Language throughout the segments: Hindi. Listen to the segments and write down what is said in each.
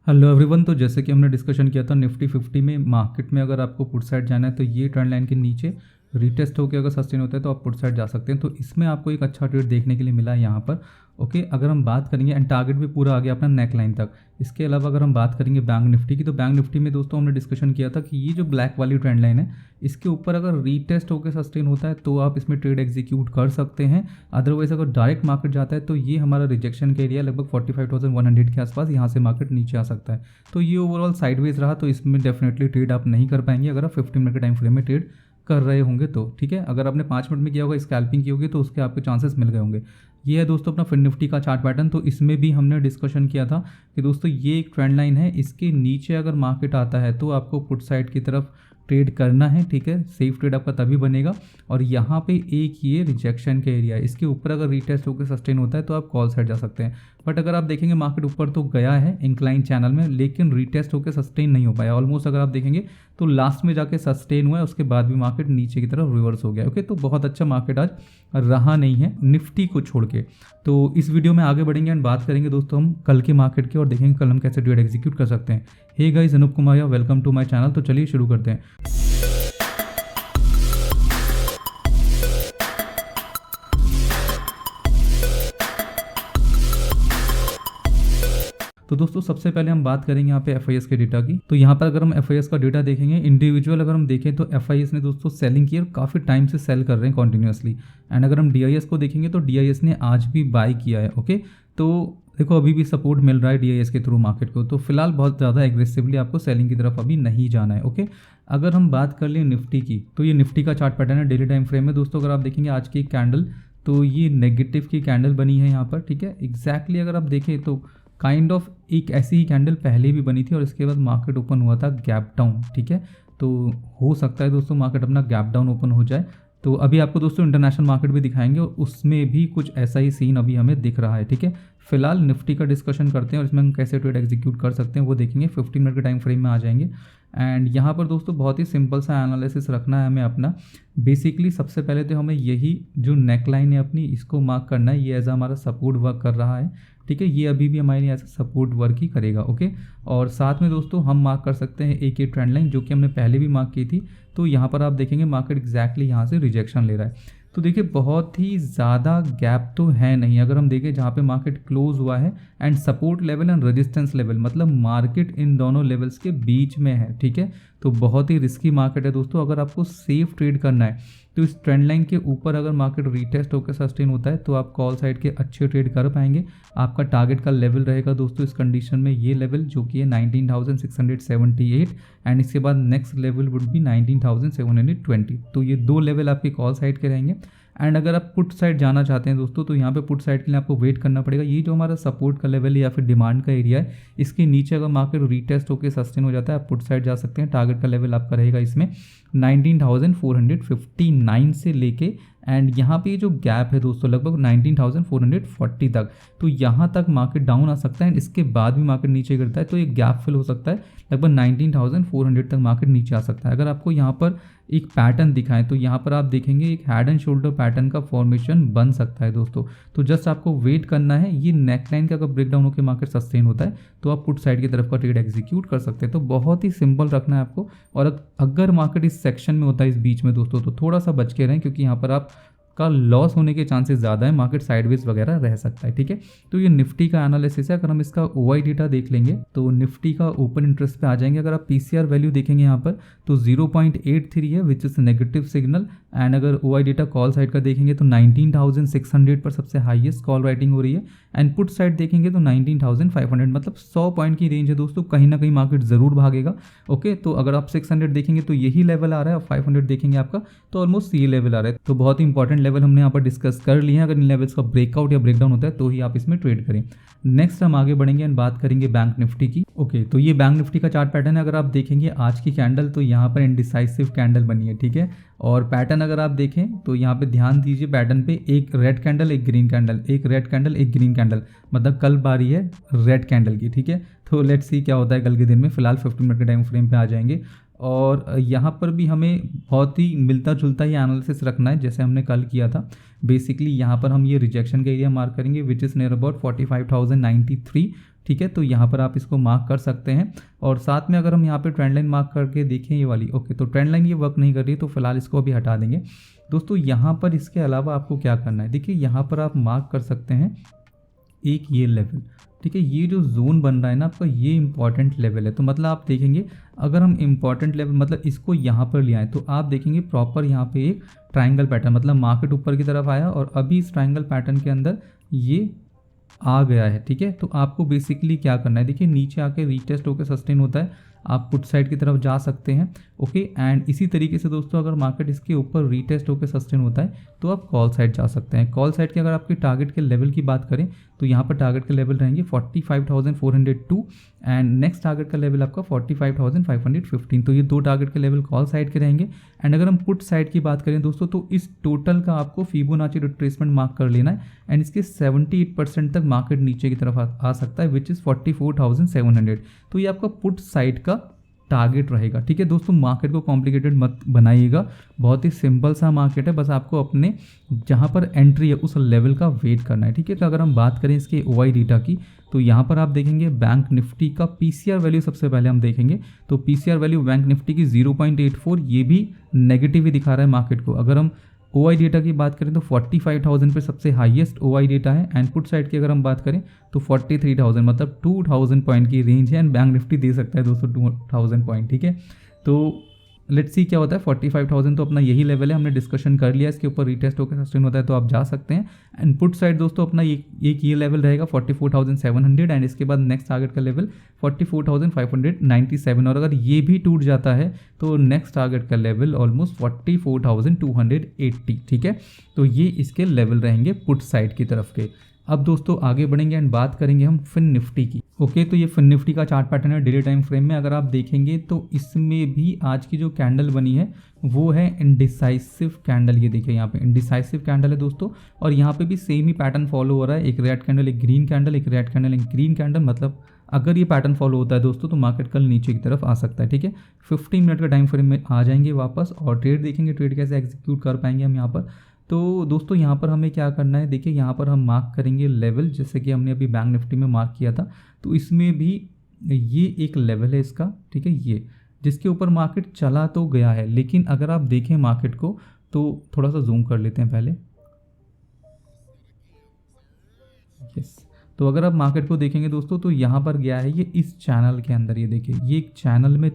Hello everyone. तो जैसे कि हमने डिस्कशन किया था निफ्टी 50 में मार्केट में अगर आपको पुट साइड जाना है तो ये ट्रेंड लाइन के नीचे रीटेस्ट होकर अगर सस्टेन होता है तो आप पुट साइड जा सकते हैं। तो इसमें आपको एक अच्छा ट्रेड देखने के लिए मिला है यहाँ पर। ओके, अगर हम बात करेंगे एंड टारगेट भी पूरा आ गया अपना नेक लाइन तक। इसके अलावा अगर हम बात करेंगे बैंक निफ्टी की, तो बैंक निफ्टी में दोस्तों हमने डिस्कशन किया था कि ये जो ब्लैक वाली ट्रेंड लाइन है इसके ऊपर अगर रीटेस्ट होकर सस्टेन होता है तो आप इसमें ट्रेड एग्जीक्यूट कर सकते हैं। अदरवाइज अगर डायरेक्ट मार्केट जाता है तो ये हमारा रिजेक्शन का एरिया लगभग 45,100 के आसपास, यहाँ से मार्केट नीचे आ सकता है। तो ये ओवरऑल साइडवेज रहा, तो इसमें डेफिनेटली ट्रेड आप नहीं कर पाएंगे अगर आप 15 मिनट के टाइम फ्रेम में ट्रेड कर रहे होंगे तो। ठीक है, अगर आपने 5 मिनट में किया होगा, स्कैल्पिंग की होगी, तो उसके आपके चांसेस मिल गए होंगे। ये है दोस्तों अपना फिन निफ्टी का चार्ट पैटर्न। तो इसमें भी हमने डिस्कशन किया था कि दोस्तों ये एक ट्रेंड लाइन है, इसके नीचे अगर मार्केट आता है तो आपको पुट साइड की तरफ ट्रेड करना है। ठीक है, सेफ ट्रेड आपका तभी बनेगा। और यहाँ पे एक ये रिजेक्शन का एरिया है, इसके ऊपर अगर रीटेस्ट होकर सस्टेन होता है तो आप कॉल साइड जा सकते हैं। बट अगर आप देखेंगे मार्केट ऊपर तो गया है इंक्लाइन चैनल में, लेकिन रीटेस्ट होकर सस्टेन नहीं हो पाया। ऑलमोस्ट अगर आप देखेंगे तो लास्ट में जाके सस्टेन हुआ है, उसके बाद भी मार्केट नीचे की तरफ रिवर्स हो गया। ओके, तो बहुत अच्छा मार्केट आज रहा नहीं है निफ्टी को छोड़ के। तो इस वीडियो में आगे बढ़ेंगे एंड बात करेंगे दोस्तों हम कल के मार्केट की और देखेंगे कल हम कैसे ट्रेड एग्जीक्यूट कर सकते हैं। Hey guys, Anup Kumar, welcome to my channel. तो चलिए शुरू करते हैं। तो दोस्तों सबसे पहले हम बात करेंगे यहाँ पे एफआईएस के डेटा की। तो यहाँ पर अगर हम एफआईएस का डेटा देखेंगे इंडिविजुअल अगर हम देखें तो एफआईएस ने दोस्तों सेलिंग की और काफ़ी टाइम से सेल कर रहे हैं कॉन्टिन्यूसली। एंड अगर हम डीआईएस को देखेंगे तो डीआईएस ने आज भी बाय किया है। ओके, तो देखो अभी भी सपोर्ट मिल रहा है डीआईएस के थ्रू मार्केट को। तो फिलहाल बहुत ज़्यादा एग्रेसिवली आपको सेलिंग की तरफ अभी नहीं जाना है। ओके, अगर हम बात कर लें निफ्टी की, तो ये निफ्टी का चार्ट पैटर्न है डेली टाइम फ्रेम में। दोस्तों अगर आप देखेंगे आज की कैंडल, तो ये नेगेटिव की कैंडल बनी है यहाँ पर। ठीक है, एग्जैक्टली अगर आप देखें तो काइंड ऑफ एक ऐसी ही कैंडल पहले भी बनी थी और इसके बाद मार्केट ओपन हुआ था गैप डाउन। ठीक है, तो हो सकता है दोस्तों मार्केट अपना गैप डाउन ओपन हो जाए। तो अभी आपको दोस्तों इंटरनेशनल मार्केट भी दिखाएंगे और उसमें भी कुछ ऐसा ही सीन अभी हमें दिख रहा है। ठीक है, फिलहाल निफ्टी का डिस्कशन करते हैं और इसमें हम कैसे ट्रेड एग्जीक्यूट कर सकते हैं वो देखेंगे। 15 मिनट के टाइम फ्रेम में आ जाएंगे। एंड यहाँ पर दोस्तों बहुत ही सिंपल सा एनालिसिस रखना है हमें अपना। बेसिकली सबसे पहले तो हमें यही जो नेक लाइन है अपनी, इसको मार्क करना है। ये एज हमारा सपोर्ट वर्क कर रहा है। ठीक है, ये अभी भी हमारे लिए ऐसा सपोर्ट वर्क ही करेगा। ओके, और साथ में दोस्तों हम मार्क कर सकते हैं एक ये ट्रेंड लाइन जो कि हमने पहले भी मार्क की थी। तो यहाँ पर आप देखेंगे मार्केट एग्जैक्टली यहाँ से रिजेक्शन ले रहा है। तो देखिए बहुत ही ज़्यादा गैप तो है नहीं। अगर हम देखें जहाँ पे मार्केट क्लोज हुआ है and support level and resistance level, मतलब मार्केट इन दोनों लेवल्स के बीच में है। ठीक है, तो बहुत ही रिस्की मार्केट है दोस्तों। अगर आपको सेफ ट्रेड करना है तो इस ट्रेंड लाइन के ऊपर अगर मार्केट रीटेस्ट होकर सस्टेन होता है तो आप कॉल साइड के अच्छे ट्रेड कर पाएंगे। आपका टारगेट का लेवल रहेगा दोस्तों इस कंडीशन में ये लेवल जो कि है 19,678 एंड इसके बाद नेक्स्ट लेवल वुड बी 19,720। तो ये दो लेवल आपके कॉल साइड के रहेंगे। एंड अगर आप पुट साइड जाना चाहते हैं दोस्तों तो यहाँ पे पुट साइड के लिए आपको वेट करना पड़ेगा। ये जो हमारा सपोर्ट का लेवल है या फिर डिमांड का एरिया है, इसके नीचे अगर मार्केट रीटेस्ट होकर सस्टेन हो जाता है आप पुट साइड जा सकते हैं। टारगेट का लेवल आपका रहेगा इसमें 19,459 से लेके एंड यहाँ पे जो गैप है दोस्तों लगभग 19,440 तक। तो यहाँ तक मार्केट डाउन आ सकता है एंड इसके बाद भी मार्केट नीचे गिरता है तो ये गैप फिल हो सकता है। लगभग 19,400 तक मार्केट नीचे आ सकता है। अगर आपको यहाँ पर एक पैटर्न दिखाएं तो यहाँ पर आप देखेंगे एक हेड एंड शोल्डर पैटर्न का फॉर्मेशन बन सकता है दोस्तों। तो जस्ट आपको वेट करना है। ये नेकलाइन का अगर ब्रेकडाउन होकर मार्केट सस्टेन होता है तो आप पुट साइड की तरफ का ट्रेड एग्जीक्यूट कर सकते हैं। तो बहुत ही सिंपल रखना है आपको। और अगर मार्केट इस सेक्शन में होता है इस बीच में दोस्तों तो थोड़ा सा बच के रहें, क्योंकि यहाँ पर आप का लॉस होने के चांसेस ज़्यादा है। मार्केट साइडवेज वगैरह रह सकता है। ठीक है, तो ये निफ्टी का एनालिसिस है। अगर हम इसका ओआई डेटा देख लेंगे तो निफ्टी का ओपन इंटरेस्ट पे आ जाएंगे। अगर आप पीसीआर वैल्यू देखेंगे यहाँ पर तो 0.83 है which is negative signal. And अगर ओआई डेटा कॉल साइड का देखेंगे तो 19,600 पर सबसे हाईएस्ट कॉल राइटिंग हो रही है। एंड पुट साइड देखेंगे तो 19,500, मतलब 100 पॉइंट की रेंज है दोस्तों। कहीं ना कहीं मार्केट ज़रूर भागेगा। ओके, तो अगर आप 600 देखेंगे तो यही लेवल आ रहा है और 500 देखेंगे आपका तो ऑलमोस्ट ये लेवल आ रहा है। तो बहुत ही इंपॉर्टेंट लेवल हमने यहाँ पर डिस्कस कर लिए हैं। अगर इन लेवल्स का ब्रेकआउट या ब्रेकडाउन होता है तो ही आप इसमें ट्रेड करें। नेक्स्ट हम आगे बढ़ेंगे एंड बात करेंगे बैंक निफ्टी की। ओके, तो ये बैंक निफ्टी का चार्ट पैटर्न है। अगर आप देखेंगे आज की कैंडल तो यहाँ पर इंडिसाइसिव कैंडल बनी है। ठीक है, और पैटर्न अगर आप देखें तो यहाँ पे ध्यान दीजिए पैटर्न पे, एक रेड कैंडल एक ग्रीन कैंडल, एक रेड कैंडल एक ग्रीन कैंडल, मतलब कल बारी है रेड कैंडल की। ठीक है, तो लेट्स सी क्या होता है कल के दिन में। फिलहाल 15 मिनट के टाइम फ्रेम पे आ जाएंगे। और यहाँ पर भी हमें बहुत ही मिलता जुलता ही एनालिसिस रखना है जैसे हमने कल किया था। बेसिकली यहाँ पर हम ये रिजेक्शन का एरिया मार्क करेंगे विच इज़ नियर अबाउट 45,093, ठीक है। तो यहाँ पर आप इसको मार्क कर सकते हैं। और साथ में अगर हम यहाँ पे ट्रेंड लाइन मार्क करके देखें ये वाली, ओके, तो ट्रेंड लाइन ये वर्क नहीं कर रही, तो फिलहाल इसको अभी हटा देंगे दोस्तों। यहाँ पर इसके अलावा आपको क्या करना है, देखिए यहाँ पर आप मार्क कर सकते हैं एक ये लेवल, ठीक है। ये जो जोन बन रहा है ना आपका, ये इंपॉर्टेंट लेवल है। तो मतलब आप देखेंगे अगर हम इंपॉर्टेंट लेवल मतलब इसको यहाँ पर ले आए तो आप देखेंगे प्रॉपर यहाँ पे एक ट्रायंगल पैटर्न, मतलब मार्केट ऊपर की तरफ आया और अभी इस ट्रायंगल पैटर्न के अंदर ये आ गया है, ठीक है। तो आपको बेसिकली क्या करना है, देखिए नीचे आके रीटेस्ट होकर सस्टेन होता है, आप पुट साइड की तरफ जा सकते हैं, ओके। एंड इसी तरीके से दोस्तों अगर मार्केट इसके ऊपर रीटेस्ट होकर सस्टेन होता है तो आप कॉल साइड जा सकते हैं। कॉल साइड के अगर आपके टारगेट के लेवल की बात करें तो यहाँ पर टारगेट के लेवल रहेंगे 45,402 एंड नेक्स्ट टारगेट का लेवल आपका 45,515। तो ये दो टारगेट के लेवल कॉल साइड के रहेंगे। एंड अगर हम पुट साइड की बात करें दोस्तों तो इस टोटल का आपको फिबोनाची रिट्रेसमेंट मार्क कर लेना है एंड इसके 78% तक मार्केट नीचे की तरफ आ सकता है विच इज़ 44,700। तो ये आपका पुट साइड का टारगेट रहेगा, ठीक है दोस्तों। मार्केट को कॉम्प्लिकेटेड मत बनाइएगा, बहुत ही सिंपल सा मार्केट है, बस आपको अपने जहाँ पर एंट्री है उस लेवल का वेट करना है, ठीक है। तो अगर हम बात करें इसके ओआई डेटा की तो यहाँ पर आप देखेंगे बैंक निफ्टी का पीसीआर वैल्यू सबसे पहले हम देखेंगे। तो पीसीआर वैल्यू बैंक निफ्टी की 0.84, ये भी नेगेटिव ही दिखा रहा है मार्केट को। अगर हम ओआई डेटा की बात करें तो 45,000 पे सबसे हाईएस्ट ओआई डेटा है एंड पुट साइड की अगर हम बात करें तो 43,000, मतलब 2,000 पॉइंट की रेंज है एंड बैंक निफ्टी दे सकता है दोस्तों 2,000 पॉइंट, ठीक है। तो लेट्स सी क्या होता है। 45,000 तो अपना यही लेवल है, हमने डिस्कशन कर लिया, इसके ऊपर रीटेस्ट होकर सस्टेन होता है तो आप जा सकते हैं। एंड पुट साइड दोस्तों अपना एक ये लेवल रहेगा 44,700 एंड इसके बाद नेक्स्ट टारगेट का लेवल 44,597 और अगर ये भी टूट जाता है तो नेक्स्ट टारगेट का लेवल ऑलमोस्ट 44,280, ठीक है। तो ये इसके लेवल रहेंगे पुट साइड की तरफ के। अब दोस्तों आगे बढ़ेंगे एंड बात करेंगे हम फिन निफ्टी की, ओके। तो ये फिन निफ्टी का चार्ट पैटर्न है डेली टाइम फ्रेम में। अगर आप देखेंगे तो इसमें भी आज की जो कैंडल बनी है वो है इंडिसाइसिव कैंडल। ये देखिए यहाँ पे इंडिसाइसिव कैंडल है दोस्तों और यहाँ पे भी सेम ही पैटर्न फॉलो हो रहा है, एक रेड कैंडल एक ग्रीन कैंडल, एक रेड कैंडल एक ग्रीन कैंडल। मतलब अगर ये पैटर्न फॉलो होता है दोस्तों तो मार्केट कल नीचे की तरफ आ सकता है, ठीक है। 15 मिनट का टाइम फ्रेम में आ जाएंगे वापस और ट्रेड देखेंगे, ट्रेड कैसे एग्जीक्यूट कर पाएंगे हम यहाँ पर। तो दोस्तों यहाँ पर हमें क्या करना है, देखिए यहाँ पर हम मार्क करेंगे लेवल, जैसे कि हमने अभी बैंक निफ्टी में मार्क किया था। तो इसमें भी ये एक लेवल है इसका, ठीक है, ये जिसके ऊपर मार्केट चला तो गया है, लेकिन अगर आप देखें मार्केट को तो थोड़ा सा जूम कर लेते हैं पहले, यस। तो अगर आप मार्केट को देखेंगे दोस्तों तो यहाँ पर गया है ये इस चैनल के अंदर, ये देखिए ये एक चैनल में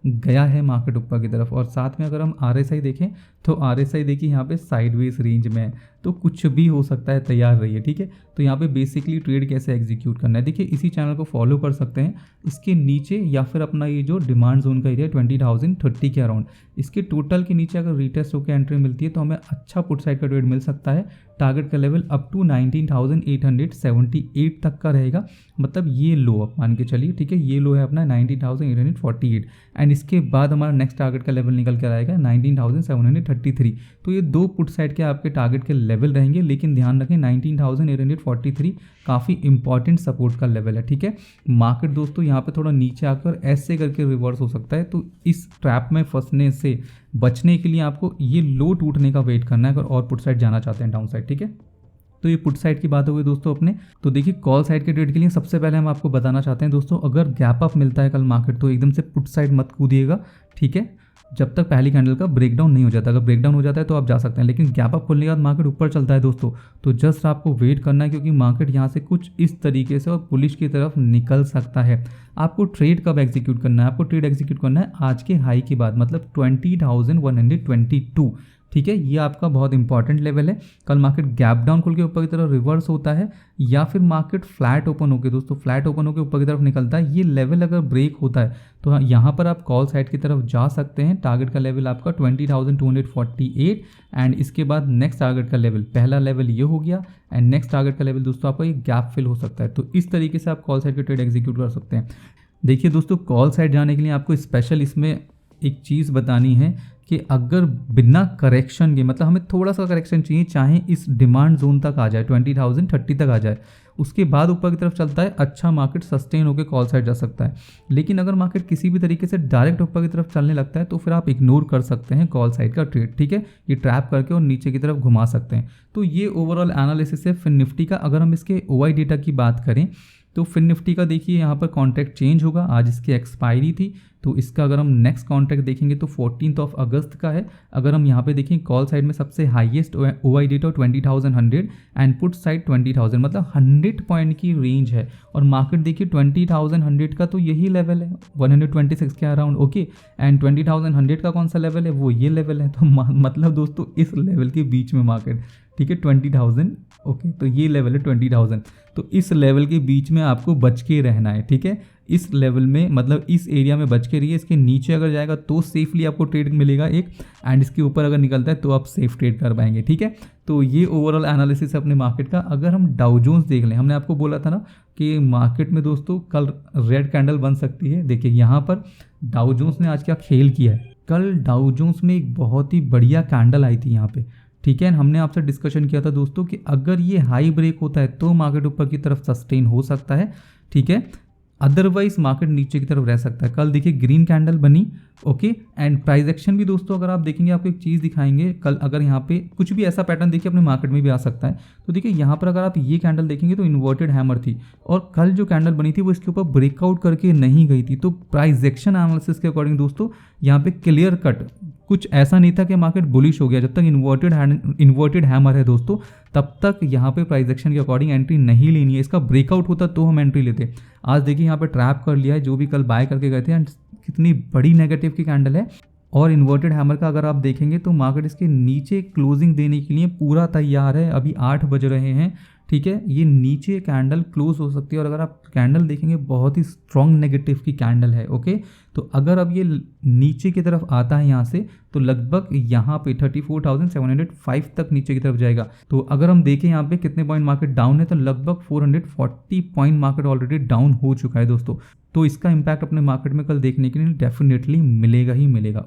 गया है मार्केट ऊपर की तरफ। और साथ में अगर हम आरएसआई देखें तो आरएसआई देखिए यहाँ पे साइडवेज रेंज में है, तो कुछ भी हो सकता है, तैयार रहिए, ठीक है। तो यहाँ पे बेसिकली ट्रेड कैसे एग्जीक्यूट करना है, देखिए इसी चैनल को फॉलो कर सकते हैं, इसके नीचे या फिर अपना ये जो डिमांड जोन का एरिया 20,030 के अराउंड, इसके टोटल के नीचे अगर रीटेस्ट होकर एंट्री मिलती है तो हमें अच्छा पुट साइड का ट्रेड मिल सकता है। टारगेट का लेवल अप टू 19,878 तक का रहेगा, मतलब ये लो आप मान के चलिए, ठीक है। ये लो है अपना 19,848 एंड इसके बाद हमारा नेक्स्ट टारगेट का लेवल निकल कर आएगा 19,733। तो ये दो पुट साइड के आपके टारगेट के लेवल रहेंगे, लेकिन ध्यान रखें 19,843 काफ़ी इंपॉर्टेंट सपोर्ट का लेवल है, ठीक है। मार्केट दोस्तों यहाँ पे थोड़ा नीचे आकर ऐसे करके रिवर्स हो सकता है, तो इस ट्रैप में फंसने से बचने के लिए आपको ये लो टूटने का वेट करना है अगर और पुट साइड जाना चाहते हैं डाउन साइड, ठीक है। तो ये पुट साइड की बात हो गई दोस्तों अपने। तो देखिए कॉल साइड के ट्रेड के लिए सबसे पहले हम आपको बताना चाहते हैं दोस्तों, अगर गैप अप मिलता है कल मार्केट तो एकदम से पुट साइड मत कूदिएगा, ठीक है, जब तक पहली कैंडल का ब्रेकडाउन नहीं हो जाता। अगर ब्रेकडाउन हो जाता है तो आप जा सकते हैं, लेकिन गैप अप खोलने के बाद मार्केट ऊपर चलता है दोस्तों तो जस्ट आपको वेट करना है, क्योंकि मार्केट यहाँ से कुछ इस तरीके से और पुलिश की तरफ निकल सकता है। आपको ट्रेड कब एग्जीक्यूट करना है, आपको ट्रेड एग्जीक्यूट करना है आज के हाई के बाद, मतलब 20,122, ठीक है। ये आपका बहुत इंपॉर्टेंट लेवल है। कल मार्केट गैप डाउन खुल के ऊपर की तरफ रिवर्स होता है या फिर मार्केट फ्लैट ओपन होकर दोस्तों फ्लैट ओपन होकर ऊपर की तरफ निकलता है, ये लेवल अगर ब्रेक होता है तो यहाँ पर आप कॉल साइड की तरफ जा सकते हैं। टारगेट का लेवल आपका 20,248 एंड इसके बाद नेक्स्ट टारगेट का लेवल, पहला लेवल ये हो गया एंड नेक्स्ट टारगेट का लेवल दोस्तों आपका ये गैप फिल हो सकता है। तो इस तरीके से आप कॉल साइड के ट्रेड एग्जीक्यूट कर सकते हैं। देखिए दोस्तों कॉल साइड जाने के लिए आपको स्पेशल इसमें एक चीज़ बतानी है कि अगर बिना करेक्शन के, मतलब हमें थोड़ा सा करेक्शन चाहिए, चाहे इस डिमांड जोन तक आ जाए 20,030 तक आ जाए, उसके बाद ऊपर की तरफ चलता है, अच्छा मार्केट सस्टेन होकर कॉल साइड जा सकता है। लेकिन अगर मार्केट किसी भी तरीके से डायरेक्ट ऊपर की तरफ चलने लगता है तो फिर आप इग्नोर कर सकते हैं कॉल साइड का ट्रेड, ठीक है, ये ट्रैप करके और नीचे की तरफ घुमा सकते हैं। तो ये ओवरऑल एनालिसिस है फिन निफ्टी का। अगर हम इसके ओआई डेटा की बात करें तो फिन निफ्टी का देखिए यहाँ पर कॉन्ट्रैक्ट चेंज होगा, आज इसकी एक्सपायरी थी, तो इसका अगर हम नेक्स्ट कॉन्ट्रैक्ट देखेंगे तो 14 अगस्त का है। अगर हम यहाँ पे देखें कॉल साइड में सबसे highest OI data 20,100 and put side 20,000, मतलब 100 पॉइंट की रेंज है। और मार्केट देखिए 20,100 का तो यही लेवल है, 126 के अराउंड, ओके, एंड 20,100 का कौन सा लेवल है, वो ये लेवल है। तो मतलब दोस्तों इस लेवल के बीच में मार्केट, ठीक है, 20,000, ओके, तो ये लेवल है 20,000, तो इस लेवल के बीच में आपको बच के रहना है, ठीक है, इस लेवल में, मतलब इस एरिया में बच के रहिए। इसके नीचे अगर जाएगा तो सेफली आपको ट्रेड मिलेगा एक, एंड इसके ऊपर अगर निकलता है तो आप सेफ ट्रेड कर पाएंगे, ठीक है। तो ये ओवरऑल एनालिसिस है अपने मार्केट का। अगर हम डाउ जोन्स देख लें, हमने आपको बोला था ना कि मार्केट में दोस्तों कल रेड कैंडल बन सकती है। देखिए यहाँ पर डाउ जोन्स ने आज क्या खेल किया है, कल डाउ जोन्स में एक बहुत ही बढ़िया कैंडल आई थी यहाँ पे, ठीक है। हमने आपसे डिस्कशन किया था दोस्तों कि अगर ये हाई ब्रेक होता है तो मार्केट ऊपर की तरफ सस्टेन हो सकता है, ठीक है, अदरवाइज मार्केट नीचे की तरफ रह सकता है। कल देखिए ग्रीन कैंडल बनी, ओके, एंड प्राइस एक्शन भी दोस्तों अगर आप देखेंगे, आपको एक चीज़ दिखाएंगे, कल अगर यहाँ पे कुछ भी ऐसा पैटर्न देखिए अपने मार्केट में भी आ सकता है। तो देखिए यहाँ पर अगर आप ये कैंडल देखेंगे तो इन्वर्टेड हैमर थी, और कल जो कैंडल बनी थी वो इसके ऊपर ब्रेकआउट करके नहीं गई थी। तो प्राइस एक्शन एनालिसिस के अकॉर्डिंग दोस्तों यहाँ पे क्लियर कट कुछ ऐसा नहीं था कि मार्केट बुलिश हो गया। जब तक इन्वर्टेड हैमर है दोस्तों, तब तक यहाँ पे प्राइस एक्शन के अकॉर्डिंग एंट्री नहीं लेनी है। इसका ब्रेकआउट होता तो हम एंट्री लेते। आज देखिए यहाँ पे ट्रैप कर लिया है जो भी कल बाय करके गए थे, एंड कितनी बड़ी नेगेटिव की कैंडल है। और इन्वर्टेड हैमर का अगर आप देखेंगे तो मार्केट इसके नीचे क्लोजिंग देने के लिए पूरा तैयार है। अभी 8 बज रहे हैं, ठीक है, ये नीचे कैंडल क्लोज हो सकती है। और अगर आप कैंडल देखेंगे बहुत ही स्ट्रॉन्ग नेगेटिव की कैंडल है, ओके। तो अगर अब ये नीचे की तरफ आता है यहाँ से, तो लगभग यहाँ पे 34,705 तक नीचे की तरफ जाएगा। तो अगर हम देखें यहाँ पे कितने पॉइंट मार्केट डाउन है, तो लगभग 440 पॉइंट मार्केट ऑलरेडी डाउन हो चुका है दोस्तों। तो इसका इम्पैक्ट अपने मार्केट में कल देखने के लिए डेफिनेटली मिलेगा ही मिलेगा।